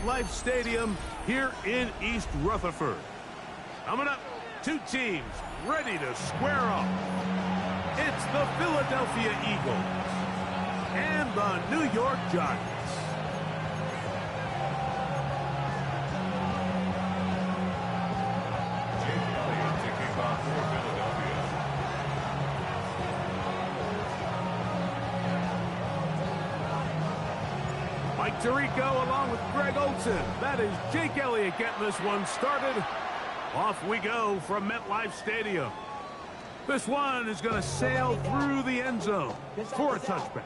MetLife Stadium here in East Rutherford. Coming up, two teams ready to square off. It's the Philadelphia Eagles and the New York Giants. Mike Tirico along with Greg Olson. That is Jake Elliott getting this one started. Off we go from MetLife Stadium. This one is going to sail through the end zone for a touchback.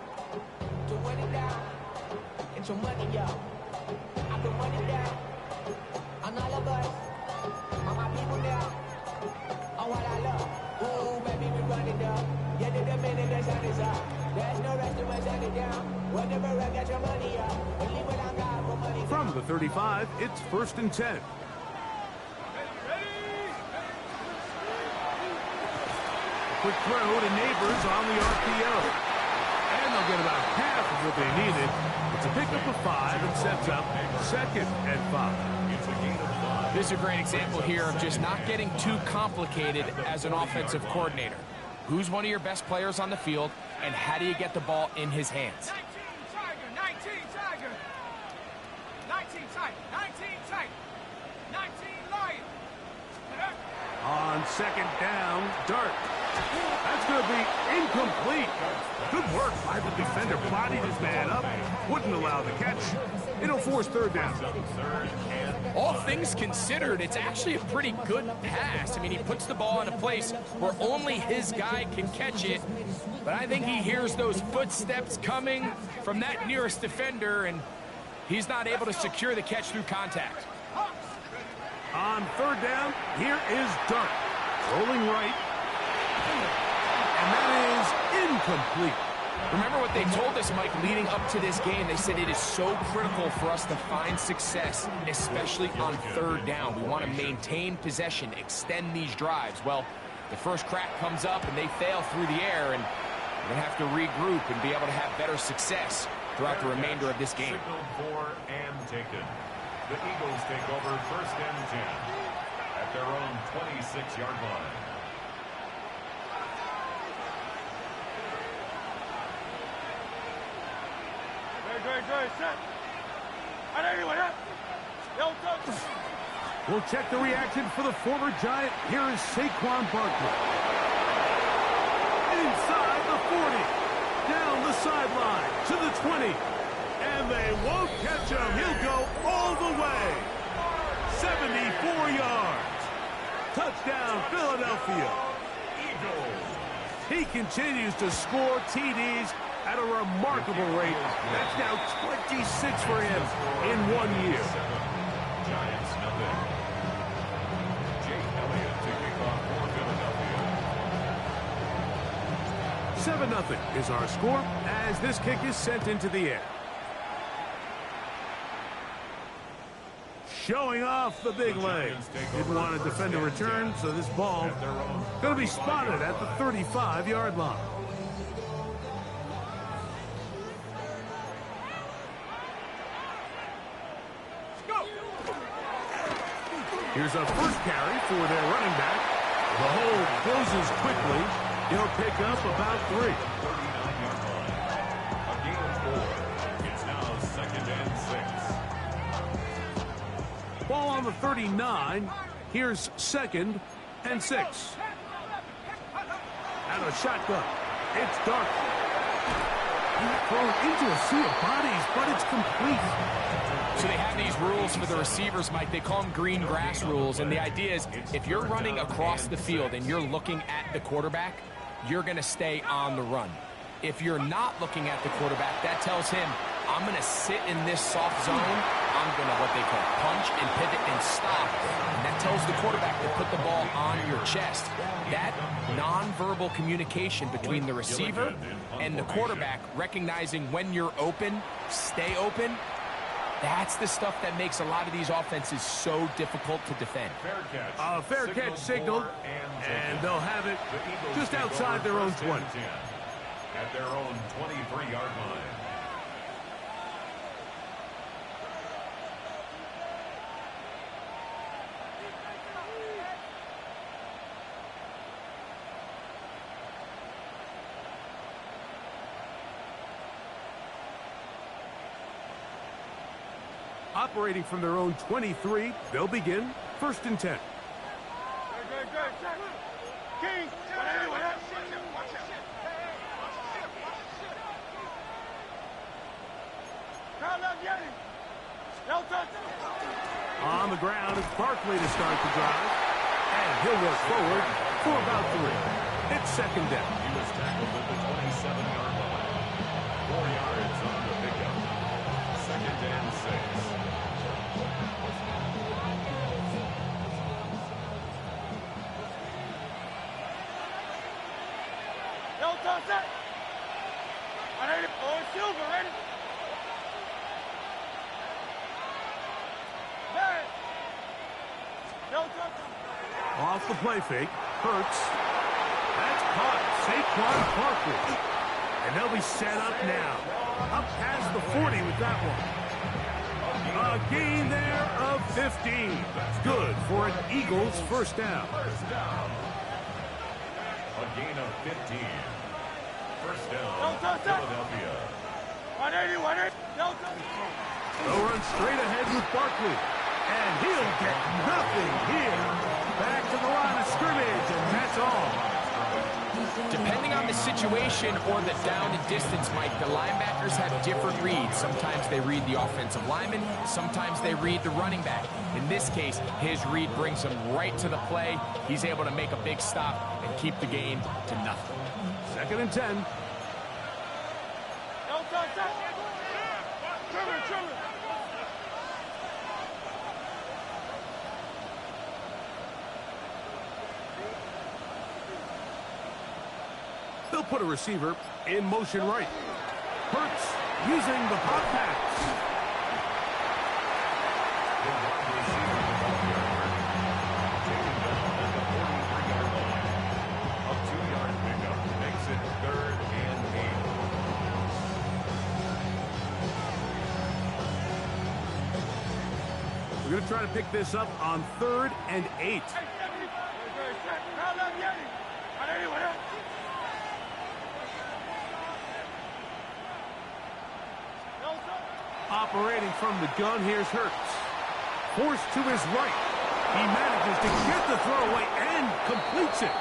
From the 35, it's 1st and 10. Quick throw to Neighbors on the RPO. And they'll get about half of what they needed. It's a pickup of 5 and sets up 2nd and 5. This is a great example here of just not getting too complicated as an offensive coordinator. Who's one of your best players on the field, and how do you get the ball in his hands? 19 Tiger, 19 Tiger, 19 Tiger, 19 Lion. On 2nd down, Dart. That's going to be incomplete. Good work by the defender. Bodied his man up. Wouldn't allow the catch. It'll force 3rd down. All things considered, it's actually a pretty good pass. I mean, he puts the ball in a place where only his guy can catch it. But I think he hears those footsteps coming from that nearest defender, and he's not able to secure the catch through contact. On 3rd down, here is Dart. Rolling right. And that is incomplete. Remember what they told us, Mike, leading up to this game. They said it is so critical for us to find success, especially on 3rd down. We want to maintain possession, extend these drives. Well, the first crack comes up and they fail through the air, and we're going to have to regroup and be able to have better success throughout the remainder of this game. Signaled for and taken. The Eagles take over 1st and 10 at their own 26-yard line. We'll check the reaction for the former Giant. Here is Saquon Barkley. Inside the 40. Down the sideline to the 20. And they won't catch him. He'll go all the way. 74 yards. Touchdown, Philadelphia. Eagles. He continues to score TDs at a remarkable rate. That's now 26 for him in 1 year. Giants nothing. Jake Elliott to kick off for Philadelphia. 7-0 is our score as this kick is sent into the air. Showing off the big leg. Didn't want to defend a return, so this ball going to be spotted at the 35-yard line. Here's a first carry for their running back. The hole closes quickly. He'll pick up about 3. 39-yard line. A gain of 4. It's now 2nd and 6. Ball on the 39. Here's 2nd and 6. And a shotgun. It's Dart. Thrown into a sea of bodies, but it's complete. So they have these rules for the receivers, Mike. They call them green grass rules. And the idea is if you're running across the field and you're looking at the quarterback, you're going to stay on the run. If you're not looking at the quarterback, that tells him, I'm going to sit in this soft zone. I'm going to what they call punch and pivot and stop. And that tells the quarterback to put the ball on your chest. That nonverbal communication between the receiver and the quarterback, recognizing when you're open, stay open, that's the stuff that makes a lot of these offenses so difficult to defend. Fair catch signaled, and they'll have it just outside their own 20. At their own 23-yard line. Operating from their own 23, they'll begin 1st and 10. King, On the ground, it's Barkley to start the drive. And he'll work forward for about 3. It's 2nd down. He was tackled at the 27-yard line. 4 yards on the pickup. 2nd and 6. Silver, ready? Off the play fake. Hurts. That's caught. Saquon Barkley. And they'll be set up now. Up past the 40 with that one. A gain there of 15. Good for an Eagles 1st down. A gain of 15. 1st down, Philadelphia. 180. They'll run straight ahead with Barkley. And he'll get nothing here. Back to the line of scrimmage, and that's all. Depending on the situation or the down and distance, Mike, the linebackers have different reads. Sometimes they read the offensive lineman. Sometimes they read the running back. In this case, his read brings him right to the play. He's able to make a big stop and keep the gain to nothing. 2nd and 10. They'll put a receiver in motion right. Hurts using the pop pass. The wide receiver, taken down at the 43-yard line. A 2-yard pickup makes it 3rd and 8. We're going to try to pick this up on 3rd and 8. Operating from the gun, here's Hurts. Forced to his right. He manages to get the throw away and completes it.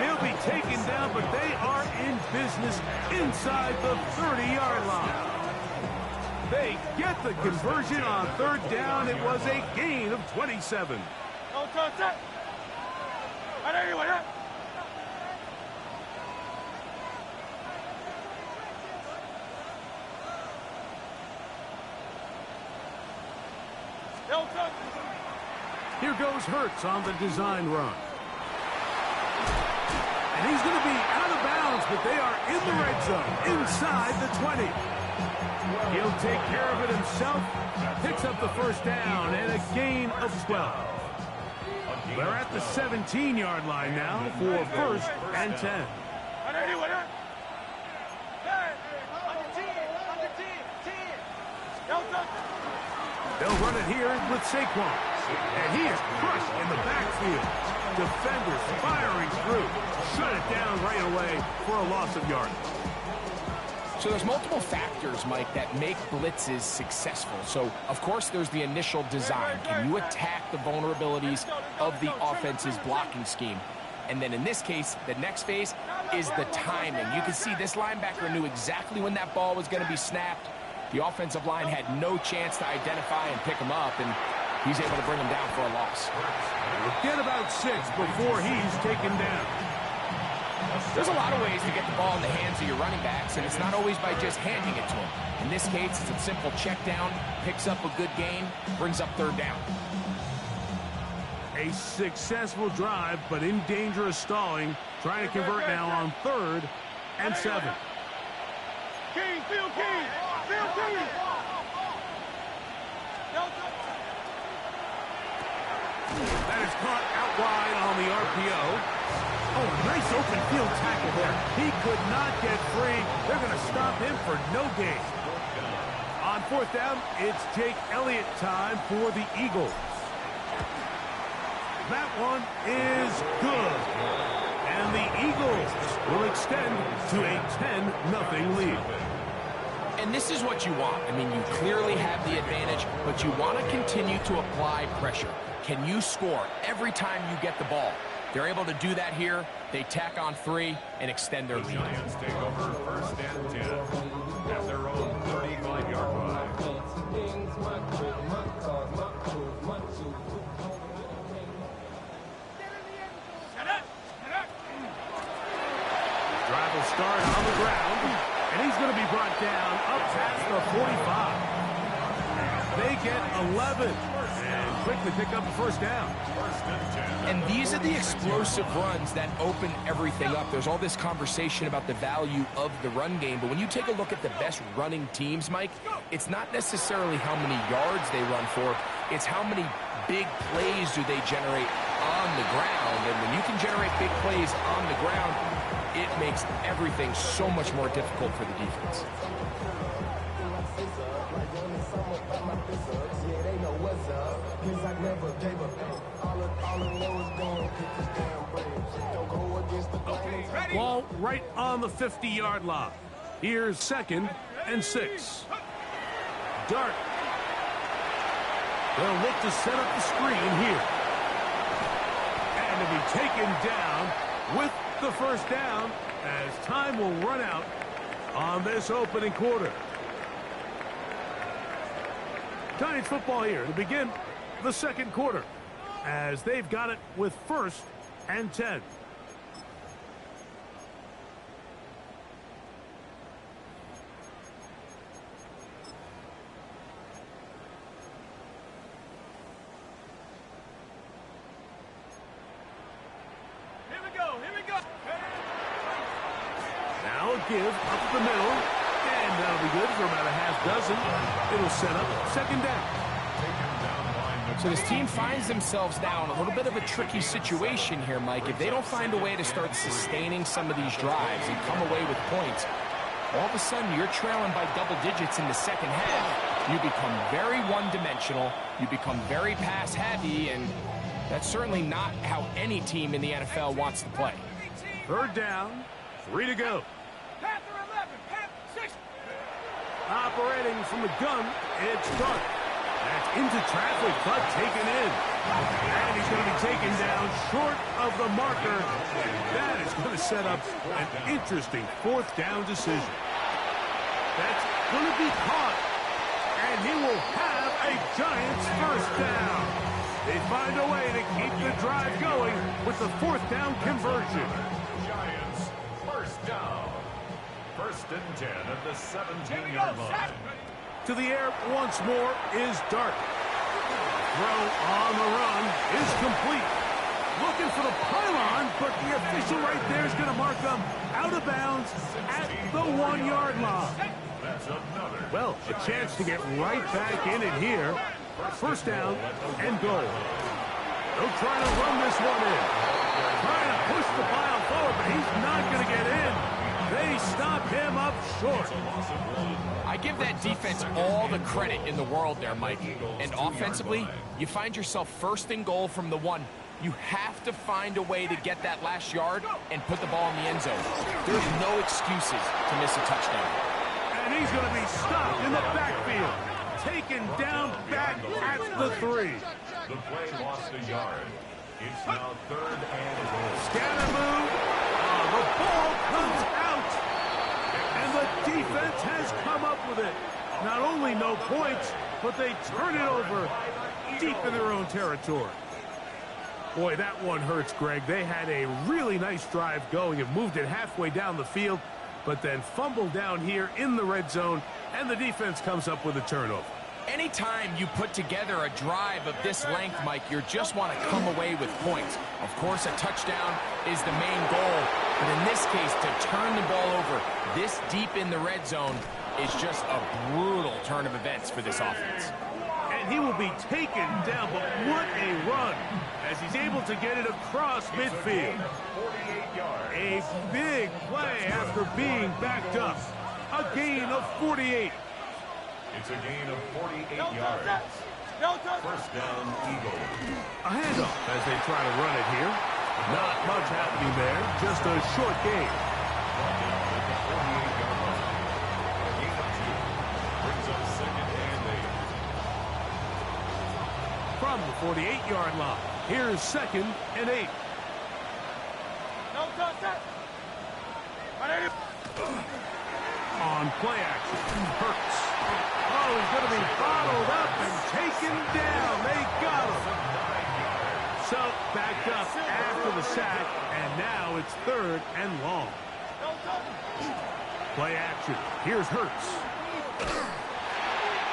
He'll be taken down, but they are in business inside the 30-yard line. They get the conversion on 3rd down. It was a gain of 27. Here goes Hurts on the design run. And he's going to be out of bounds, but they are in the red zone, inside the 20. He'll take care of it himself, picks up the 1st down, and a gain of 12. They're at the 17-yard line now for 1st and 10. They'll run it here with Saquon. And he is crushed in the backfield. Defenders firing through. Shut it down right away for a loss of yardage. So there's multiple factors, Mike, that make blitzes successful. So, of course, there's the initial design. Can you attack the vulnerabilities of the offense's blocking scheme? And then in this case, the next phase is the timing. You can see this linebacker knew exactly when that ball was going to be snapped. The offensive line had no chance to identify and pick him up, and he's able to bring him down for a loss. Get about 6 before he's taken down. There's a lot of ways to get the ball in the hands of your running backs, and it's not always by just handing it to them. In this case, it's a simple check down, picks up a good gain, brings up 3rd down. A successful drive, but in danger of stalling. Trying to convert now on 3rd and 7. King, Phil King, Phil King. That is caught out wide on the RPO. Oh, nice open field tackle there. He could not get free. They're going to stop him for no gain. On 4th down, it's Jake Elliott time for the Eagles. That one is good. And the Eagles will extend to a 10-0 lead. And this is what you want. I mean, you clearly have the advantage, but you want to continue to apply pressure. Can you score every time you get the ball? They're able to do that here. They tack on 3 and extend their lead. Giants take over first and 10 at their own 35-yard line. Drive will start on the ground, and he's going to be brought down up past the 45. They get 11 and quickly pick up the first down. First and 10. And these are the explosive runs that open everything up. There's all this conversation about the value of the run game, but when you take a look at the best running teams, Mike, it's not necessarily how many yards they run for, it's how many big plays do they generate on the ground. And when you can generate big plays on the ground, it makes everything so much more difficult for the defense. Ball right on the 50-yard line. Here's 2nd and 6. Dart. They'll look to set up the screen here. And to be taken down with the first down as time will run out on this opening quarter. Giants football here to begin the second quarter as they've got it with 1st and 10. Now a give up the middle, and that'll be good for about a half dozen. It'll set up 2nd down. So this team finds themselves now in a little bit of a tricky situation here, Mike. If they don't find a way to start sustaining some of these drives and come away with points, all of a sudden you're trailing by double digits in the second half. You become very one-dimensional, you become very pass-heavy, and that's certainly not how any team in the NFL wants to play. 3rd down, 3 to go. Panther 11, Panther 6. Operating from the gun, it's Dart. That's into traffic, but taken in. And he's going to be taken down short of the marker. That is going to set up an interesting 4th down decision. That's going to be caught. And he will have a Giants first down. They find a way to keep the drive going with the 4th down conversion. Giants first down. First and 10 at the 17-yard line. To the air once more is Dart. Throw on the run is complete. Looking for the pylon, but the official right there is going to mark them out of bounds at the 1-yard line. That's another. Well, a chance to get right back in it here. First down and goal. They'll try to run this one in. Trying to push the pile forward, but he's not going to get in. They stop him up short. I give that defense all the credit in the world there, Mike. And offensively, you find yourself 1st and goal from the 1. You have to find a way to get that last yard and put the ball in the end zone. There's no excuses to miss a touchdown. And he's going to be stopped in the backfield. Taken down back at the 3. The play lost a yard. It's now 3rd and goal. Scatter move. The ball comes out. And the defense has come up with it. Not only no points, but they turn it over deep in their own territory. Boy, that one hurts, Greg. They had a really nice drive going and moved it halfway down the field, but then fumbled down here in the red zone, and the defense comes up with a turnover. Anytime you put together a drive of this length, Mike, you just want to come away with points. Of course, a touchdown is the main goal, but in this case, to turn the ball over this deep in the red zone is just a brutal turn of events for this offense. And he will be taken down, but what a run as he's able to get it across midfield. 48 yards. A big play after being backed up. A gain of 48. It's a gain of 48 yards. First down, Eagles. A handoff as they try to run it here. Not much happening there, just a short gain. from the 48-yard line. Here's 2nd and 8. No contact. On play action, Hurts. Oh, he's going to be bottled up and taken down. They got him. So, backed up after the sack, and now it's 3rd and long. Play action. Here's Hurts.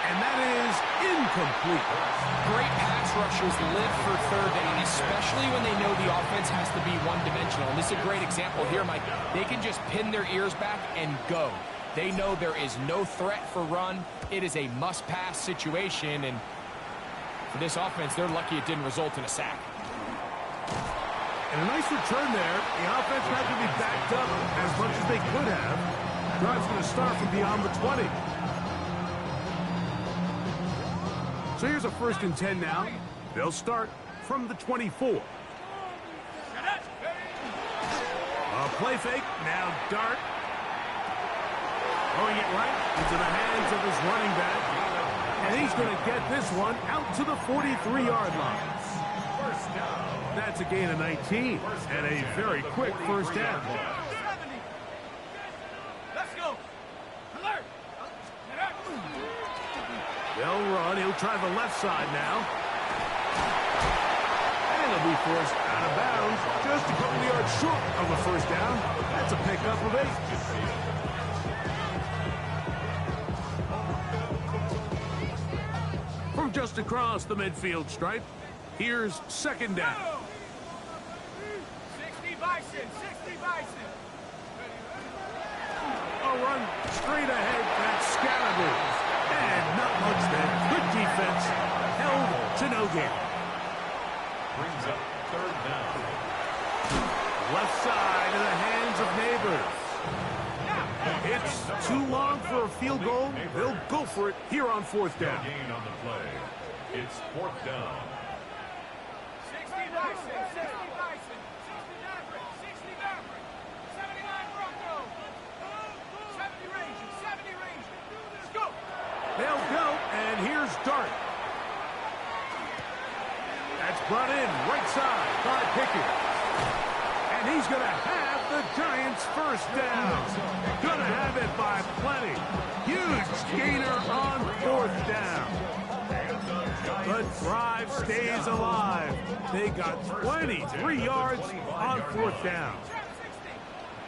And that is incomplete. Great pass rushers live for 3rd down, especially when they know the offense has to be one-dimensional. And this is a great example here, Mike. They can just pin their ears back and go. They know there is no threat for run. It is a must-pass situation, and for this offense, they're lucky it didn't result in a sack. And a nice return there. The offense not going to be backed up as much as they could have. Drive's going to start from beyond the 20. So here's a 1st and 10 now. They'll start from the 24. A play fake. Now Dart. Throwing it right into the hands of his running back. And he's going to get this one out to the 43-yard line. That's a gain of 19 and a very quick 1st down. Let's go. Alert. They'll run. He'll try the left side now. And he'll be forced out of bounds just a couple of yards short of a 1st down. That's a pickup of 8. From just across the midfield stripe, here's 2nd down. 60 Bison. 60 Bison. A run straight ahead. That's Scalabrine. And not much there. Good defense. Held to no gain. Brings up 3rd down. Left side in the hands of Neighbors. It's too long for a field goal. They'll go for it here on 4th down. Gain on the play. It's 4th down. 60 Bison. 60 Bison. 60 Maverick. 60 Maverick. 79 Bronco. 70 Ranger. 70 Ranger. Let's go. They'll go, and here's Dart. That's brought in right side by Pickett. And he's going to have the Giants' 1st down. Going to have it by plenty. Huge gainer on 4th down. The drive stays alive. They got 23 yards on 4th down.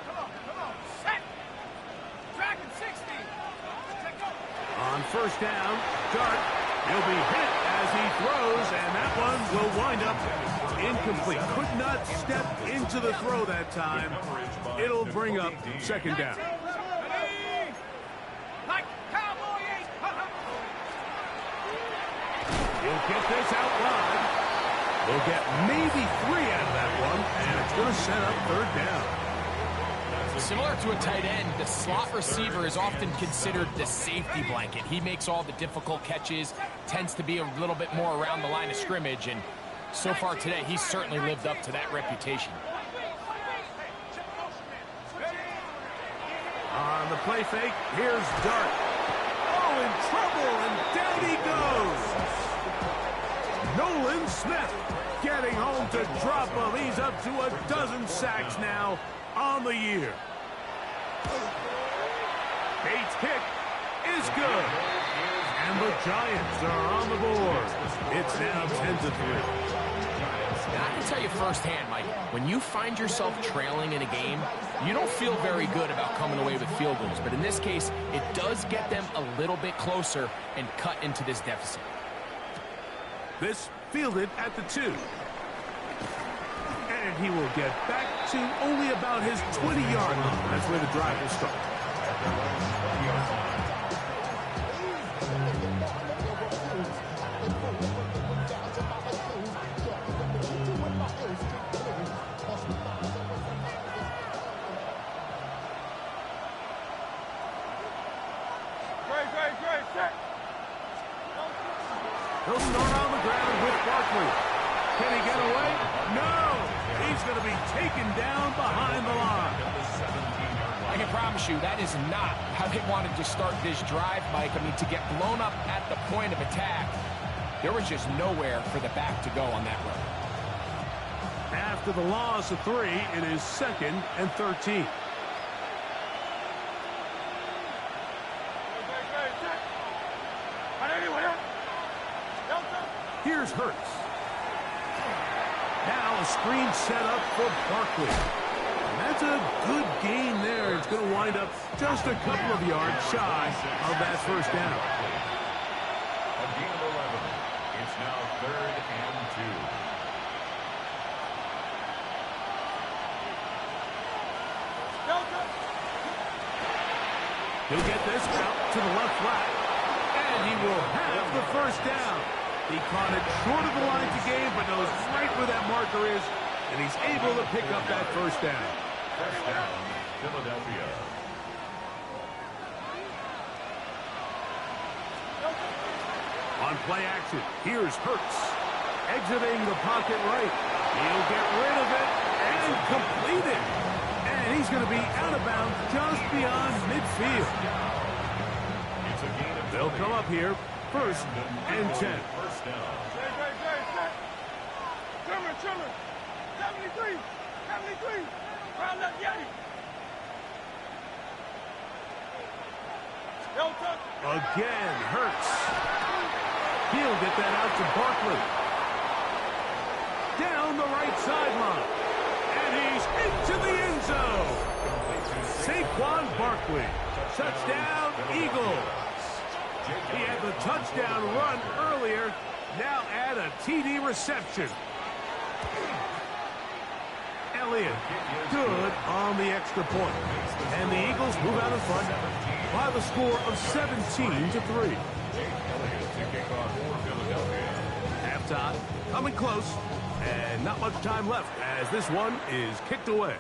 Come on. Set. Dragon 60. On 1st down, Dart, he'll be hit as he throws, and that one will wind up incomplete. Could not step into the throw that time. It'll bring up 2nd down. Like Cowboy 8. He'll get this out wide. They'll get maybe 3 out of that one, and it's going to set up 3rd down. Similar to a tight end, the slot receiver is often considered the safety blanket. He makes all the difficult catches, tends to be a little bit more around the line of scrimmage, and so far today, he's certainly lived up to that reputation. On the play fake, here's Dart. Oh, in trouble, and down he goes. Nolan Smith getting home to drop him. He's up to a dozen sacks now on the year. Bates' kick is good. And the Giants are on the board. It's now 10-3. And I can tell you firsthand, Mike, when you find yourself trailing in a game, you don't feel very good about coming away with field goals. But in this case, it does get them a little bit closer and cut into this deficit. This fielded at the 2. And he will get back to only about his 20-yard line. That's where the drive will start. Great, set. He'll start on the ground with Barkley. Can he get away? No! He's going to be taken down behind the line. I can promise you that is not how they wanted to start this drive, Mike. I mean, to get blown up at the point of attack, There was just nowhere for the back to go on that run. After the loss of 3, it is 2nd and 13. Here's Hurts. Now a screen set up for Barkley. And that's a good gain there. It's going to wind up just a couple of yards shy of that first down. A gain of 11. It's now 3rd and 2. He'll get this out to the left flat, and he will have the first down. He caught it short of the line to gain, but knows right where that marker is, and he's able to pick up that first down. First down, Philadelphia. On play action, here's Hurts. Exiting the pocket right. He'll get rid of it and complete it. And he's going to be out of bounds just beyond midfield. It's a gain of They'll come up here, 1st and 10. First down. Trimmer. 73. Round up, Yeti. Again, Hurts. He'll get that out to Barkley. Down the right sideline. And he's into the end zone. Saquon Barkley. Touchdown, Eagles. He had the touchdown run earlier. Now add a TD reception. Elliott, good on the extra point. And the Eagles move out in front by the score of 17-3. Halftime, coming close, and not much time left as this one is kicked away.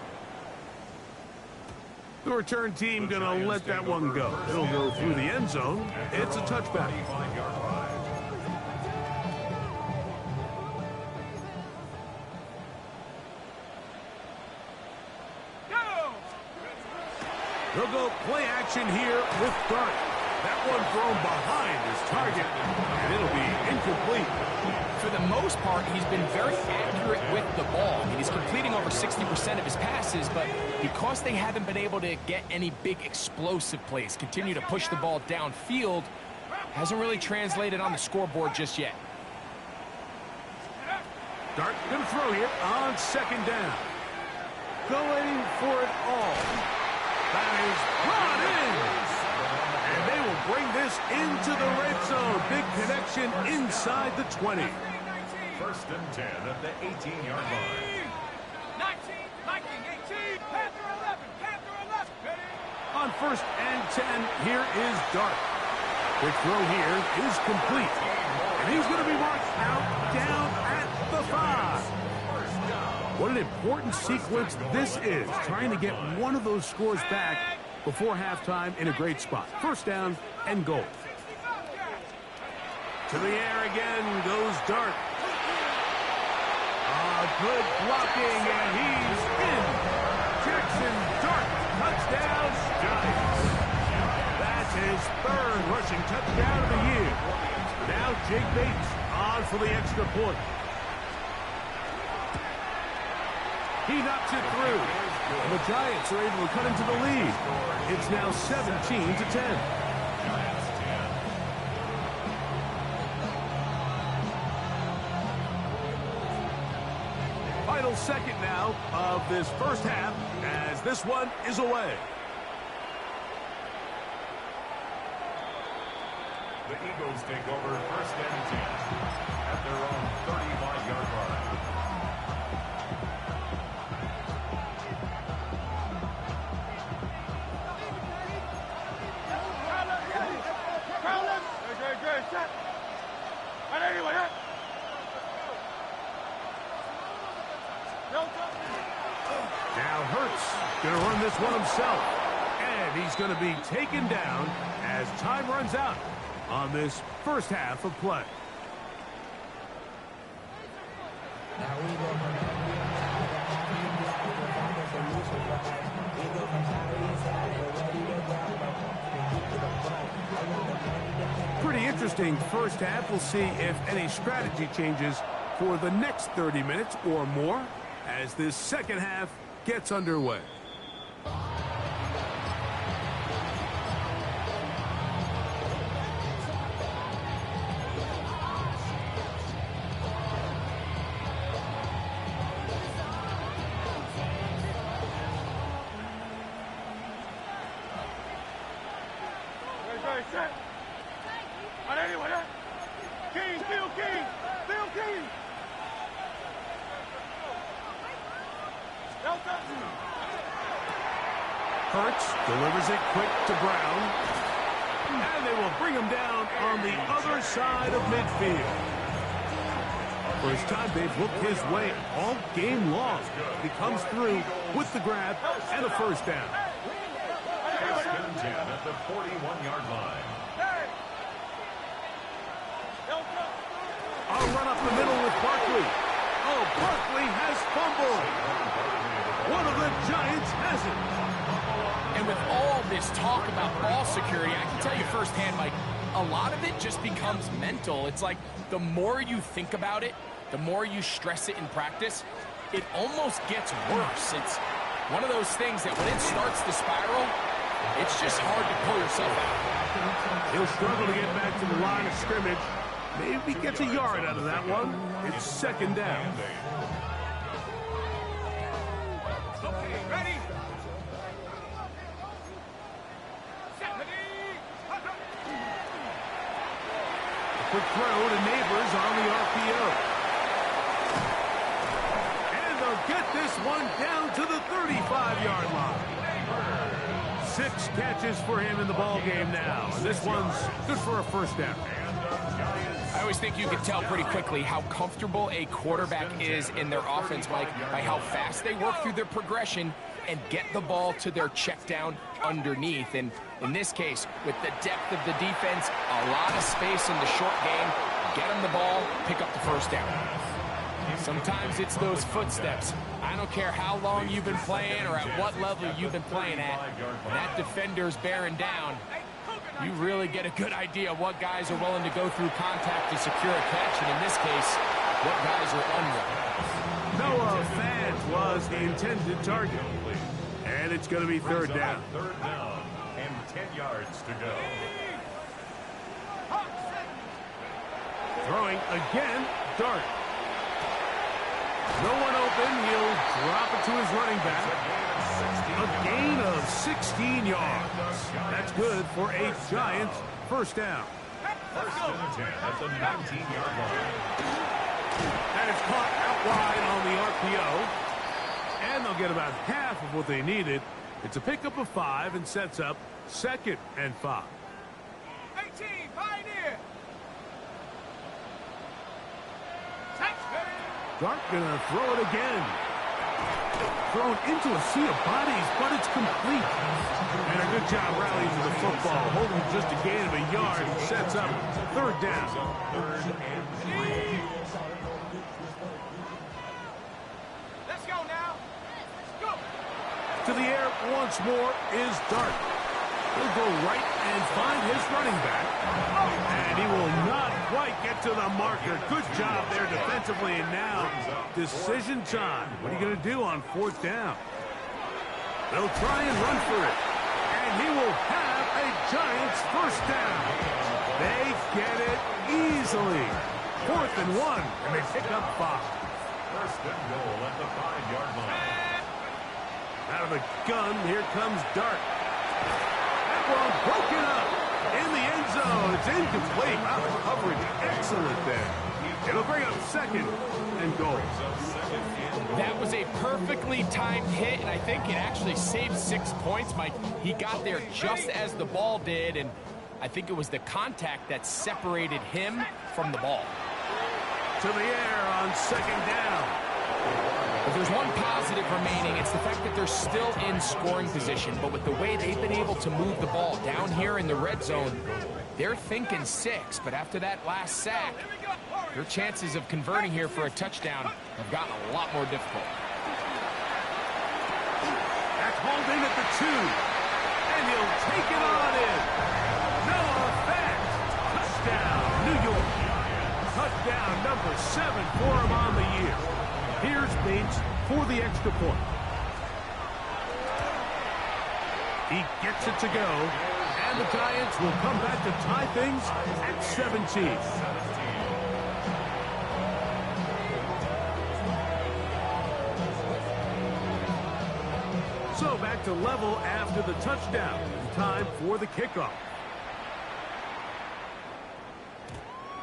The return team going to let that one go. It'll go through the end zone. It's a touchback. They'll go play action here with Dart. That one thrown behind his target, and it'll be incomplete. For the most part, he's been very accurate with the ball. I mean, he's completing over 60% of his passes, but because they haven't been able to get any big explosive plays, continue to push the ball downfield, hasn't really translated on the scoreboard just yet. Dart going to throw here on 2nd down. Going for it all. That is brought in. And they will bring this into the red zone. Big connection inside the 20. 1st and 10 at the 18-yard line. 19, 18, Panther 11. On 1st and 10, here is Dart. The throw here is complete. And he's going to be marked out down at the 5. What an important sequence this is, trying to get one of those scores back before halftime in a great spot. 1st down and goal. To the air again goes Dart. Good blocking, and he's in. Jackson Dart, touchdown, Giants. That's his 3rd rushing touchdown of the year. Now Jake Bates on for the extra point. He knocks it through. And the Giants are able to cut into the lead. It's now 17-10. Final second now of this first half as this one is away. The Eagles take over 1st and 10 at their own 35-yard line. Now Hurts going to run this one himself. And he's going to be taken down as time runs out on this first half of play. Pretty interesting interesting first half. We'll see if any strategy changes for the next 30 minutes or more as this second half gets underway. Set. On anyway, King, Phil King, Phil King. Hurts delivers it quick to Brown. And they will bring him down on the other side of midfield. First time they've looked his way all game long. He comes through with the grab and a first down. First and 10 at the 41-yard line. I'll run up the middle with Barkley. Oh, Barkley has fumbled. One of the Giants has it. And with all this talk about ball security, I can tell you firsthand, Mike, a lot of it just becomes mental. It's like the more you think about it, the more you stress it in practice, it almost gets worse. It's one of those things that when it starts to spiral, it's just hard to pull yourself out. He'll struggle to get back to the line of scrimmage. Maybe gets a yard out of that one. It's second down. Okay, ready? Quick throw to Neighbors on the RPO. And they'll get this one down to the 35-yard line. 6 catches for him in the ball game now. And this one's good for a first down. I always think you can tell pretty quickly how comfortable a quarterback is in their offense, Mike, by how fast they work through their progression and get the ball to their check down underneath. And in this case, with the depth of the defense, a lot of space in the short game, get them the ball, pick up the first down. Sometimes it's those footsteps. I don't care how long you've been playing or at what level you've been playing at. When that defender's bearing down, you really get a good idea of what guys are willing to go through contact to secure a catch, and in this case, what guys are unwilling. Noah Fant was the intended target. And it's going to be third down. Third down and 10 yards to go. Throwing again, Dart. No one open. He'll drop it to his running back. A gain of 16 yards. That's good for a Giants first down. First and 10 at the 19-yard line. That is caught out wide on the RPO. And they'll get about half of what they needed. It's a pickup of 5 and sets up second and 5. 18, Pioneer. Dart gonna throw it again. Thrown into a sea of bodies, but it's complete. And a good job rallying to the football. Holding just a gain of a yard and sets up third down. Third and 3. Let's go now. Go. To the air once more is Dart. He'll go right and find his running back. And he will not quite get to the marker. Good job there defensively. And now, decision time. What are you going to do on fourth down? They'll try and run for it. And he will have a Giants first down. They get it easily. 4th and 1, and they pick up 5. First and goal at the 5-yard line. Out of the gun, here comes Dart. That one broken up in the end zone. It's incomplete. Wow, the coverage excellent there. It'll bring up second and goal. That was a perfectly timed hit, and I think it actually saved 6 points, Mike. He got there just as the ball did, and I think it was the contact that separated him from the ball. To the air on second down. If there's one positive remaining, it's the fact that they're still in scoring position. But with the way they've been able to move the ball down here in the red zone, they're thinking 6. But after that last sack, their chances of converting here for a touchdown have gotten a lot more difficult. That's hauled in at the 2. And he'll take it on in. Noah Fant. Touchdown. touchdown, number 7 for him on the year. Here's Bates for the extra point. He gets it to go, and the Giants will come back to tie things at 17. So back to level after the touchdown. Time for the kickoff.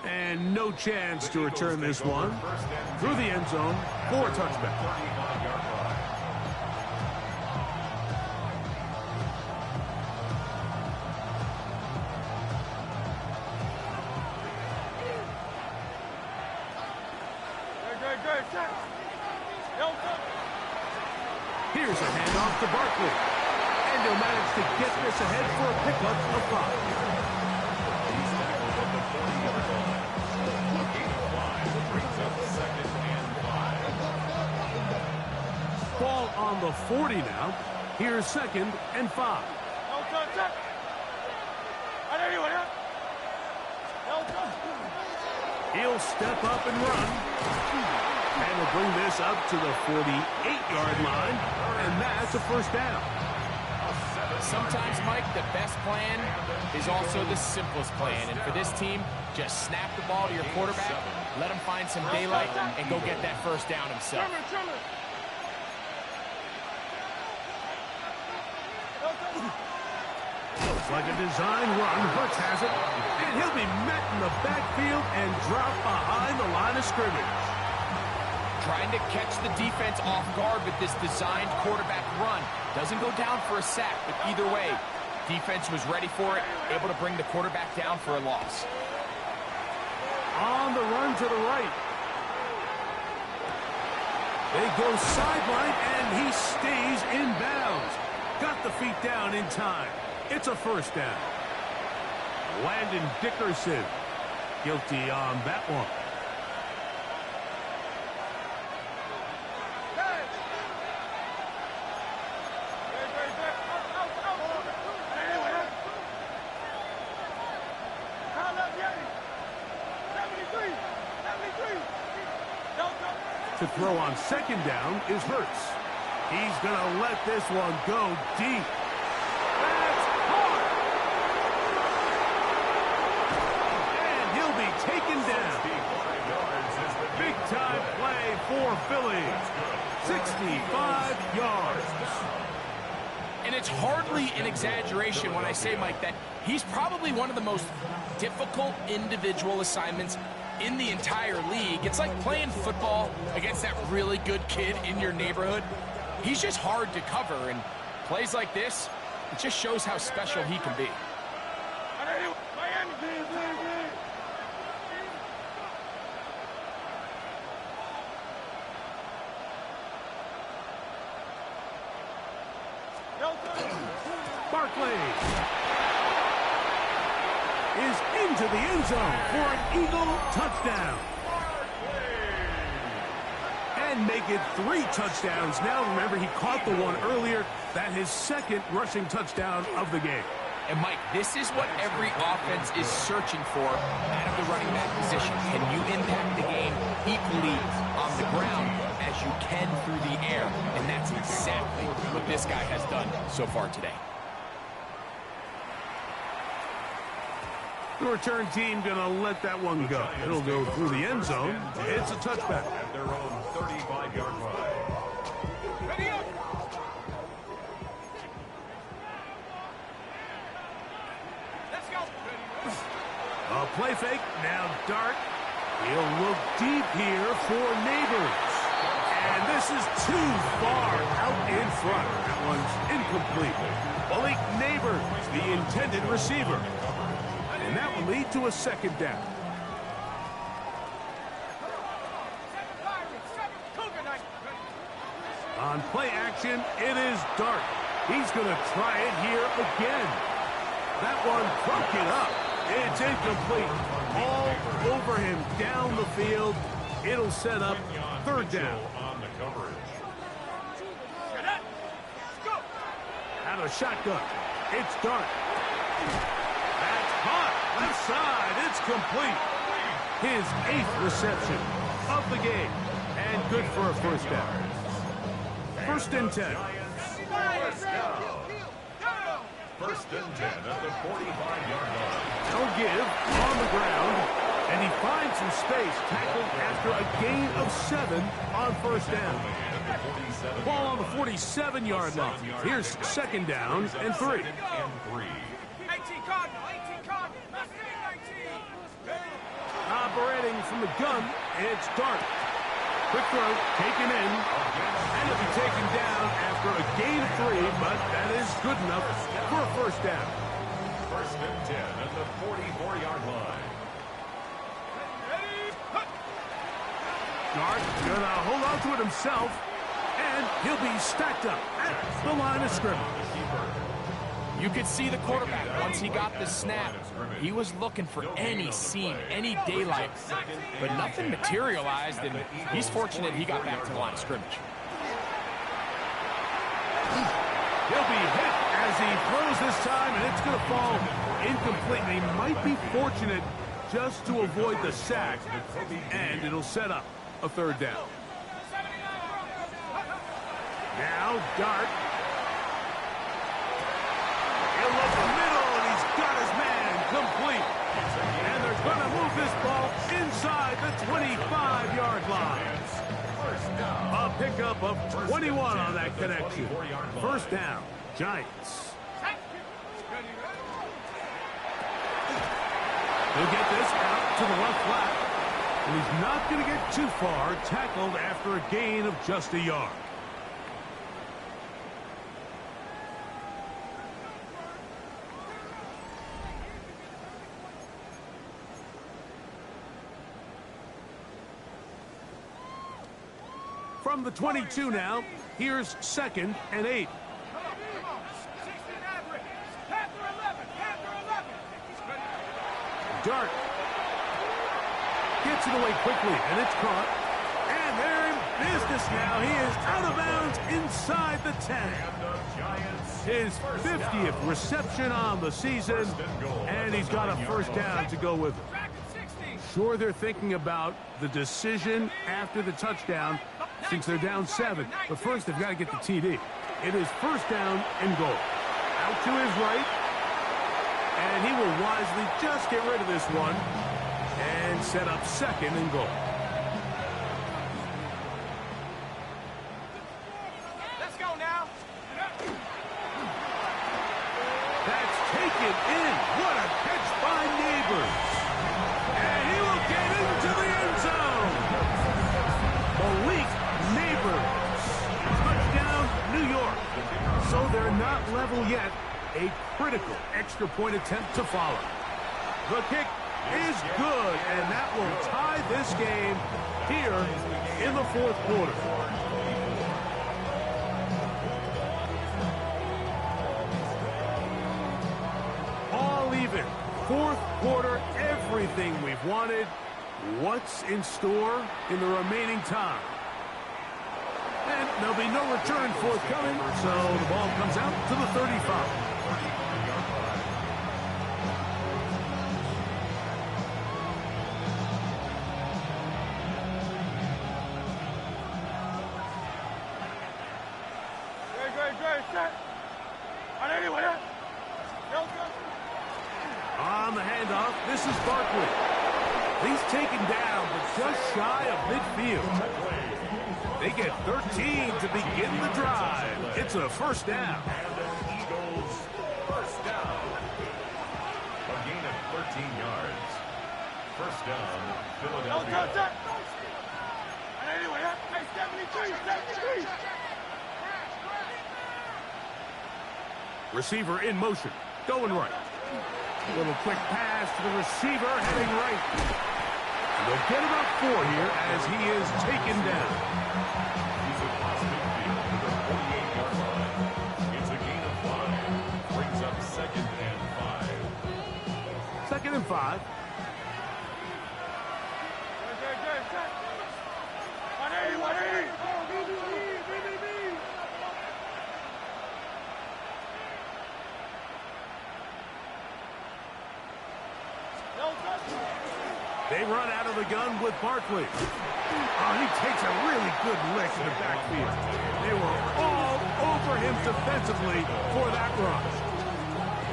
And no chance to return this one. Through the end zone for a touchback. Here's a handoff to Barkley. And he'll manage to get this ahead for a pickup of 5. He's tackled at the 40-yard line. A gain of 5 brings up 2nd and 5. Ball on the 40 now. Here's 2nd and 5. He'll step up and run. And will bring this up to the 48-yard line. And that's a first down. Sometimes, Mike, the best plan is also the simplest plan. And for this team, just snap the ball to your quarterback, let him find some daylight, and go get that first down himself. Looks like a design run. Hurts has it. And he'll be met in the backfield and dropped behind the line of scrimmage. Trying to catch the defense off guard with this designed quarterback run. Doesn't go down for a sack, but either way, defense was ready for it, able to bring the quarterback down for a loss. On the run to the right. They go sideline, and he stays in bounds. Got the feet down in time. It's a first down. Landon Dickerson guilty on that one. To throw on 2nd down is Hurts. He's going to let this one go deep. That's hard. And he'll be taken down. Big-time play for Philly. 65 yards. And it's hardly an exaggeration when I say, Mike, that he's probably one of the most difficult individual assignments in the entire league. It's like playing football against that really good kid in your neighborhood. He's just hard to cover, and plays like this, it just shows how special he can be. Barkley is into the end zone for an Eagle touchdown. And make it 3 touchdowns now. Remember, he caught the one earlier. That his 2nd rushing touchdown of the game. And, Mike, this is what every offense is searching for out of the running back position. Can you impact the game equally on the ground as you can through the air? And that's exactly what this guy has done so far today. The return team going to let that one go. It'll go through the end zone. It's a touchback. At their own 35-yard line. Ready up. Let's go. A play fake. Now Dart. He'll look deep here for Neighbors. And this is too far out in front. That one's incomplete. Malik Neighbors, the intended receiver. And that will lead to a 2nd down. On play action, it is Dart. He's going to try it here again. That one broke it up. It's incomplete. All over him down the field. It'll set up 3rd down. On the coverage. Out of shotgun. It's Dart. That's hot. Left side. It's complete. his 8th reception of the game. And good for a first down. 1st and 10. First and 10 at the 45-yard line. No give on the ground, and he finds some space, tackled after a gain of 7 on 1st down. Ball on the 47-yard line. Here's 2nd down and 3. 18 Cardinal, 18 Cardinal, 19. Operating from the gun, it's Dart. Quick throw, taken in, and it'll be taken down after a gain of 3, but that is good enough for a first down. 1st and 10 at the 44-yard line. Dart gonna hold on to it himself, and he'll be stacked up at the line of scrimmage. You could see the quarterback, once he got the snap, he was looking for any seam, any daylight, but nothing materialized, and he's fortunate he got back to the line of scrimmage. He'll be hit as he throws this time, and it's going to fall incomplete. He might be fortunate just to avoid the sack, and it'll set up a 3rd down. Now Dart. He'll look the middle, and he's got his man complete. And they're going to move this ball inside the 25-yard line. A pickup of 21 on that connection. 1st down, Giants. He'll get this out to the left flat. And he's not going to get too far, tackled after a gain of just a yard. From the 22 now, here's 2nd and 8. Dart gets it away quickly, and it's caught. And they're in business now. He is out of bounds inside the 10. His 50th reception on the season, and he's got a 1st down to go with it. Sure, they're thinking about the decision after the touchdown, since they're down 7. But first, they've got to get the TD. It is 1st down and goal. Out to his right. And he will wisely just get rid of this one and set up 2nd and goal. Let's go now. That's taken in. What a catch by Neighbors. And he will get into the end zone. Malik Neighbors. Touchdown, New York. So they're not level yet. A critical extra point attempt to follow. The kick is good, and that will tie this game here in the 4th quarter. All even. 4th quarter, everything we've wanted. What's in store in the remaining time? And there'll be no return forthcoming, so the ball comes out to the 35. On the handoff, this is Barkley. He's taken down, but just shy of midfield. They get 13 to begin the drive. It's a 1st down. And the Eagles 1st down. A gain of 13 yards. 1st down, Philadelphia. Receiver in motion, going right. Little quick pass to the receiver, heading right. They'll get about 4 here as he is taken down. He's across midfield to the 48-yard line. It's a gain of 5. Brings up 2nd and 5. 2nd and 5. They run out of the gun with Barkley. Oh, he takes a really good lick in the backfield. They were all over him defensively for that run.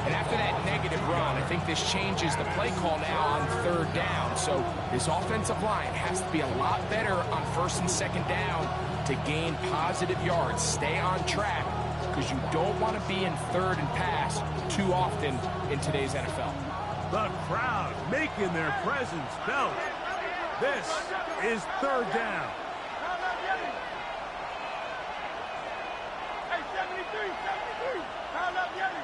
And after that negative run, I think this changes the play call now on third down. So this offensive line has to be a lot better on first and second down to gain positive yards. Stay on track because you don't want to be in third and pass too often in today's NFL. The crowd making their presence felt. This is third down. Hey, 73. Pound up, Yeti.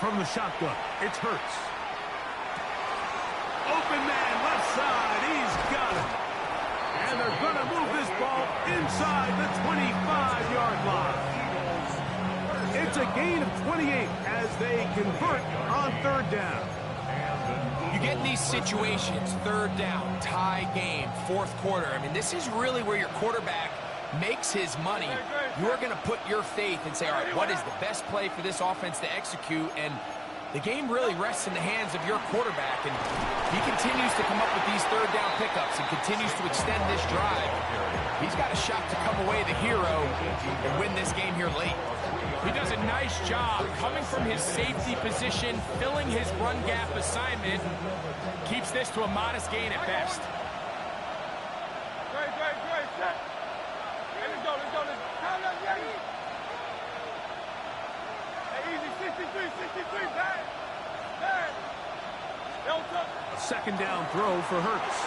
From the shotgun, it's Hurts. Open man, left side, he's got it. And they're going to move this ball inside the 25-yard line. It's a gain of 28 as they convert on third down. You get in these situations, third down, tie game, fourth quarter. I mean, this is really where your quarterback makes his money. You're going to put your faith and say, all right, what is the best play for this offense to execute? And the game really rests in the hands of your quarterback. And he continues to come up with these third down pickups and continues to extend this drive. He's got a shot to come away the hero and win this game here late. He does a nice job coming from his safety position, filling his run gap assignment, keeps this to a modest gain at best. Great, set. Hey, let's go. Pound up, Yeti. Hey, easy, 63, bad. A second down throw for Hurts.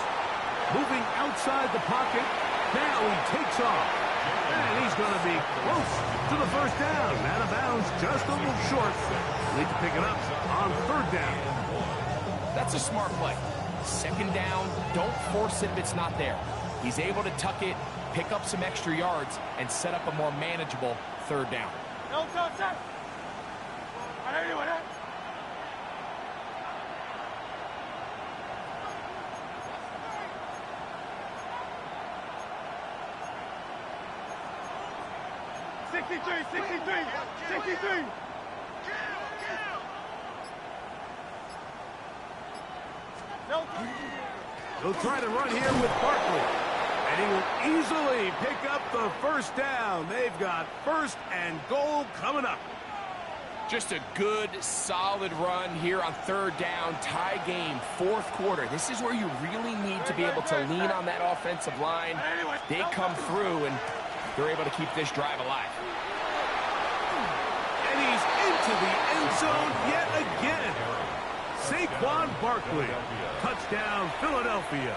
Moving outside the pocket, now he takes off. And he's going to be close to the first down. Out of bounds, just a little short. Need to pick it up on third down. That's a smart play. Second down, don't force it if it's not there. He's able to tuck it, pick up some extra yards, and set up a more manageable third down. No touch. I know you want that. $63. No. They'll try to run here with Barkley. And he will easily pick up the first down. They've got first and goal coming up. Just a good, solid run here on third down, tie game, fourth quarter. This is where you really need to be able to lean on that offensive line. They come through, and they're able to keep this drive alive. And he's into the end zone yet again. Saquon Barkley, touchdown Philadelphia.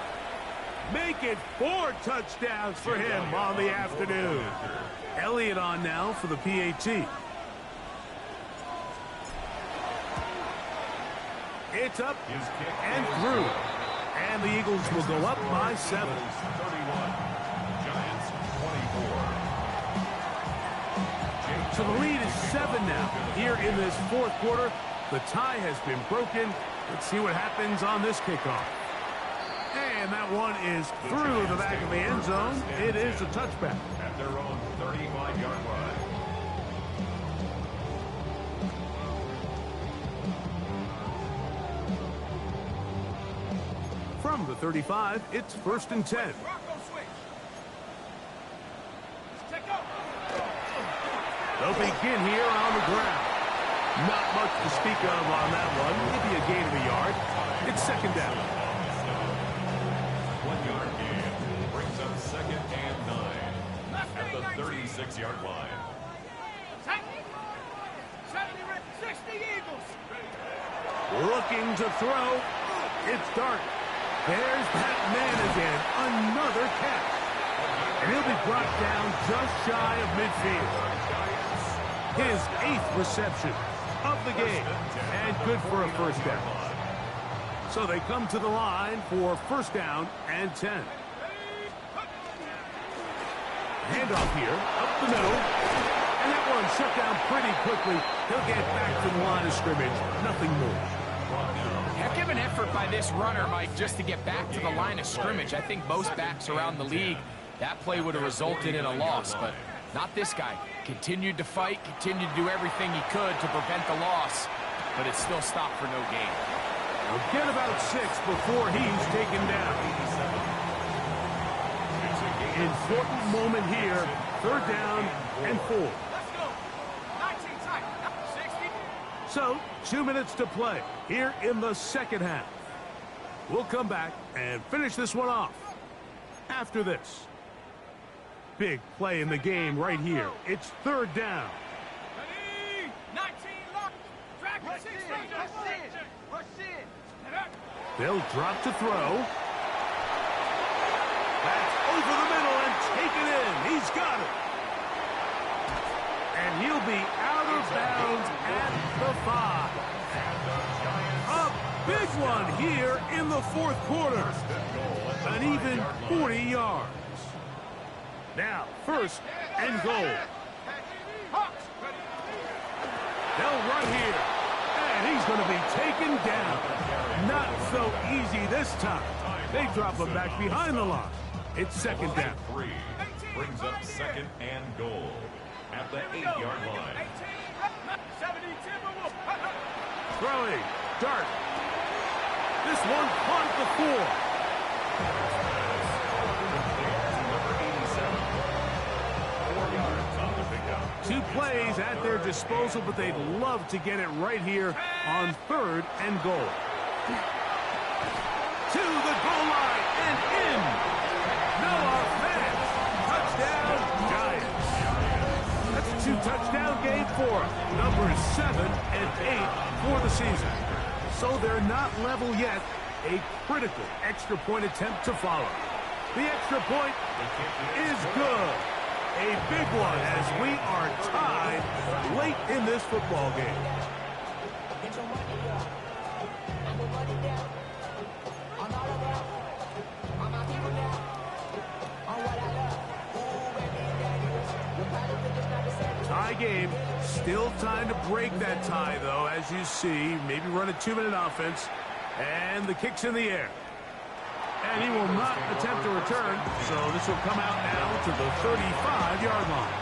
Make it 4 touchdowns for him on the afternoon. Elliott on now for the PAT. It's up and through. And the Eagles will go up by 7. 31. Giants 24. So the lead is 7 now. Here in this fourth quarter, the tie has been broken. Let's see what happens on this kickoff. And that one is through the back of the end zone. It is a touchback. At their own 35-yard line. From the 35, it's 1st and 10. They'll begin here on the ground. Not much to speak of on that one. Maybe a gain of a yard. It's second down. 1-yard gain brings up 2nd and 9 at the 36-yard line. 60 Eagles. Looking to throw. It's Dart. There's that man again. Another catch. And he'll be brought down just shy of midfield. His 8th reception of the game. And good for a first down. So they come to the line for first down and 10. Handoff here, up the middle. And that one shut down pretty quickly. He'll get back to the line of scrimmage. Nothing more. Heck of an effort by this runner, Mike, just to get back to the line of scrimmage. I think most backs around the league, that play would have resulted in a loss, but not this guy. Continued to fight, continued to do everything he could to prevent the loss, but it still stopped for no gain. They'll get about 6 before he's taken down. Important moment here. 3rd down and 4. So, 2 minutes to play here in the second half. We'll come back and finish this one off after this. Big play in the game right here. It's 3rd down. They'll drop to throw. That's over the middle and taken in. He's got it. And he'll be out of bounds at the 5. A big one here in the 4th quarter. An even 40 yards. Now, 1st and goal. They'll run here. And he's going to be taken down. Not so easy this time. They drop him back behind the line. It's 2nd down. 3 brings up 2nd and goal at the 8-yard line. Throwing. Dart. This one caught the 4. 2 plays at their disposal, but they'd love to get it right here on 3rd and goal. To the goal line and in. No offense. Touchdown, Giants. That's a 2-touchdown game for them. Numbers 7 and 8 for the season. So they're not level yet. A critical extra point attempt to follow. The extra point is good. A big one as we are tied late in this football game. Tie game. Still time to break that tie, though, as you see. Maybe run a 2-minute offense. And the kick's in the air. And he will not attempt to return, so this will come out now to the 35-yard line.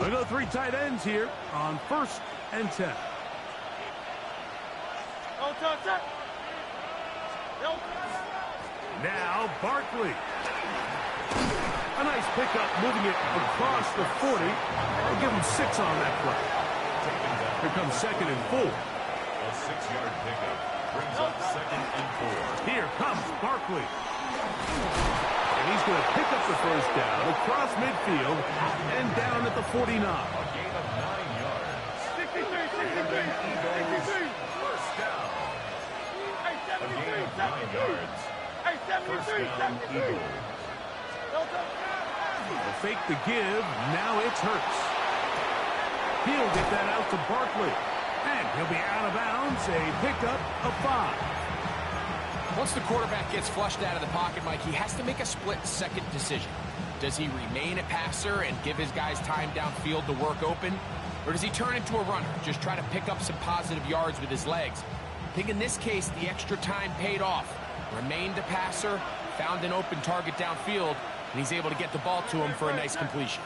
We go 3 tight ends here on 1st and 10. Now Barkley. A nice pickup, moving it across the 40. I'll give him 6 on that play. Here comes 2nd and 4. A 6-yard pickup brings up 2nd and 4. Here comes Barkley. And he's going to pick up the 1st down across midfield and down at the 49. A gain of 9 yards. 63. First down. A gain of 9 yards. First down, Eagles. They'll fake the give. Now it's Hurts. He'll get that out to Barkley. And he'll be out of bounds. A pickup of 5. Once the quarterback gets flushed out of the pocket, Mike, he has to make a split-second decision. Does he remain a passer and give his guys time downfield to work open? Or does he turn into a runner, just try to pick up some positive yards with his legs? I think in this case, the extra time paid off. Remained a passer, found an open target downfield, and he's able to get the ball to him for a nice completion.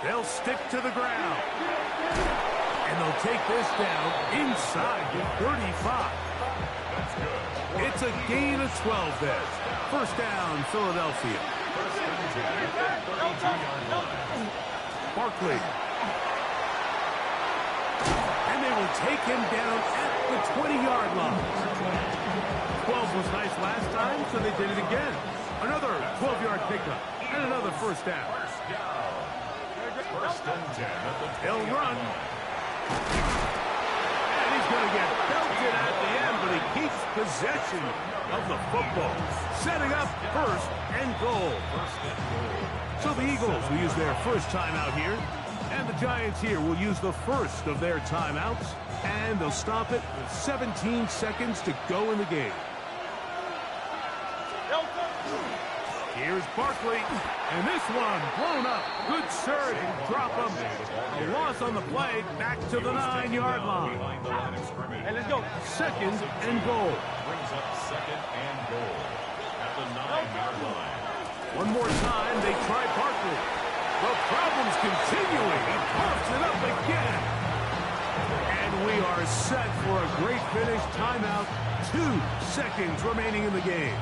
They'll stick to the ground. And they'll take this down inside the 35. It's a gain of 12 there. 1st down, Philadelphia. Barkley. And they will take him down at the 20-yard line. 12 was nice last time, so they did it again. Another 12-yard pickup and another 1st down. He'll run. And he's going to get belted at the end, but he keeps possession of the football. Setting up 1st and goal. So the Eagles will use their 1st timeout here. And the Giants here will use the 1st of their timeouts. And they'll stop it with 17 seconds to go in the game. Here's Barkley, and this one blown up. Good surge, drop him. A loss on the play, back to the 9-yard line. Behind the line of scrimmage. Hey, let's go. Second and goal. Brings up second and goal at the 9-yard line. One more time, they try Barkley. The problems continuing. He pops it up again. And we are set for a great finish. Timeout. 2 seconds remaining in the game.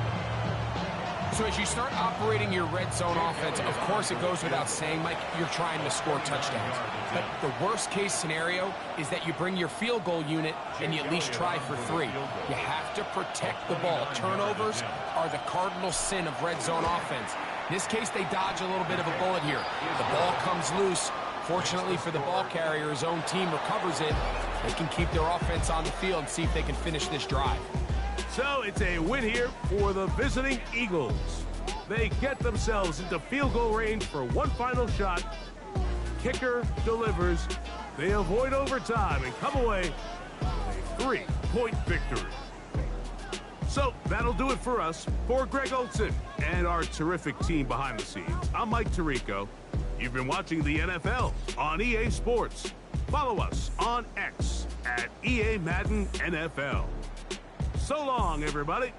So as you start operating your red zone offense, of course it goes without saying, Mike, you're trying to score touchdowns. But the worst case scenario is that you bring your field goal unit and you at least try for 3. You have to protect the ball. Turnovers are the cardinal sin of red zone offense. In this case, they dodge a little bit of a bullet here. The ball comes loose. Fortunately for the ball carrier, his own team recovers it. They can keep their offense on the field and see if they can finish this drive. So it's a win here for the visiting Eagles. They get themselves into field goal range for one final shot. Kicker delivers. They avoid overtime and come away with a 3-point victory. So that'll do it for us. For Greg Olsen and our terrific team behind the scenes, I'm Mike Tirico. You've been watching the NFL on EA Sports. Follow us on X at EA Madden NFL. So long, everybody.